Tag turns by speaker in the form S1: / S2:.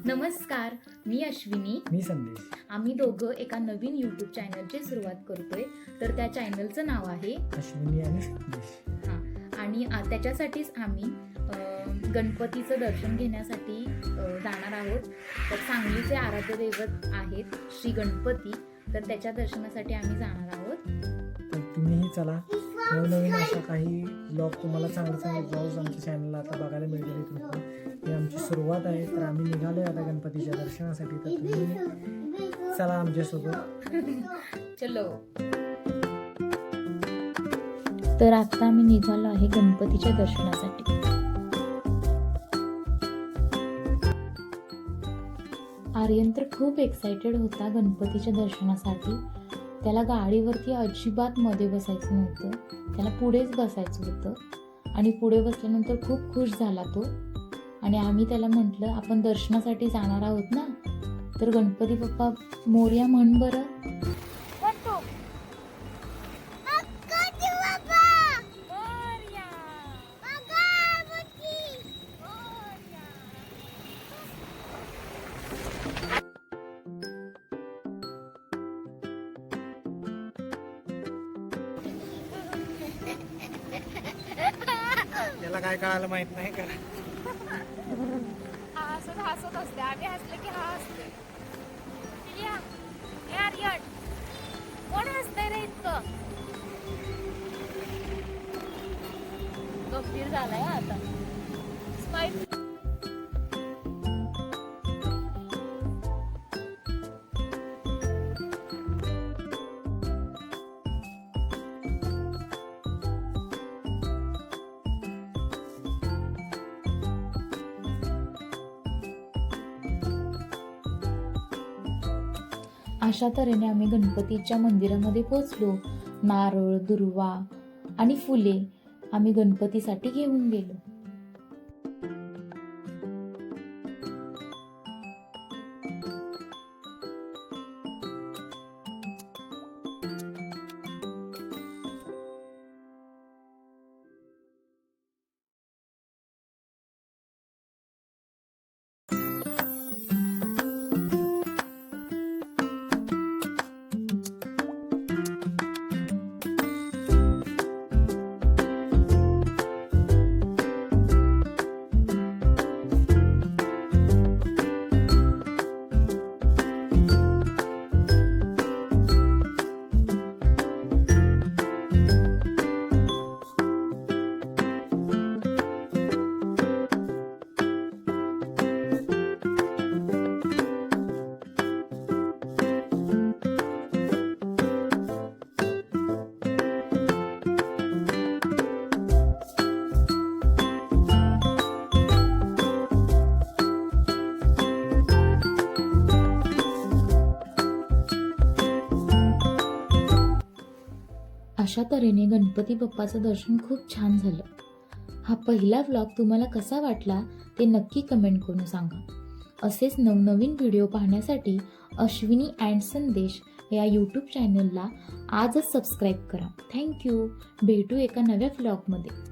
S1: नमस्कार, मी अश्विनी.
S2: मी संदेश.
S1: आम्ही दोघं एका नवीन यूट्यूब चॅनलची सुरुवात करतोय. तर त्या चॅनलचं नाव आहे
S2: अश्विनी आणि संदेश.
S1: आणि त्याच्यासाठीच आम्ही गणपतीचं दर्शन घेण्यासाठी जाणार आहोत. तर सांगलीचे आराध्य दैवत आहेत श्री गणपती. तर त्याच्या दर्शनासाठी आम्ही जाणार आहोत.
S2: तर तुम्हीही चला. नवनवीन अशा काही ब्लॉग तुम्हाला चांगले ब्लॉग्स आमच्या चॅनलला आता बघायला मिळतील. इथून ही आमची सुरुवात आहे. तर आम्ही निघालोय आता गणपतीच्या दर्शनासाठी. तर तुम्ही चला आमच्यासोबत.
S1: चलो. तर आता आम्ही निघालो आहे गणपतीच्या दर्शनासाठी. आर्यन तर खूप एक्सायटेड होता गणपतीच्या दर्शनासाठी. त्याला गाडीवरती अजिबात मध्ये बसायचं नव्हतं, त्याला पुढेच बसायचं होतं. आणि पुढे बसल्यानंतर खूप खुश झाला तो. आणि आम्ही त्याला म्हटलं, आपण दर्शनासाठी जाणार आहोत ना, तर गणपती बाप्पा मोरया म्हण बरं.
S2: त्याला काय कळायला माहित नाही का.
S3: हसत असते. आम्ही हसले की हा हसते. कोण हसतंय रे इतकं? गंभीर झालाय आता. स्माईल.
S1: अशा तऱ्हेने आम्ही गणपतीच्या मंदिरामध्ये पोचलो. नारळ, दुर्वा आणि फुले आम्ही गणपतीसाठी घेऊन गेलो. अशा तऱ्हेने गणपती बाप्पाचं दर्शन खूप छान झालं. हा पहिला व्लॉग तुम्हाला कसा वाटला ते नक्की कमेंट करून सांगा. असेच नवनवीन व्हिडिओ पाहण्यासाठी अश्विनी अँड संदेश या यूट्यूब चॅनलला आजच सबस्क्राईब करा. थँक्यू. भेटू एका नव्या व्लॉगमध्ये.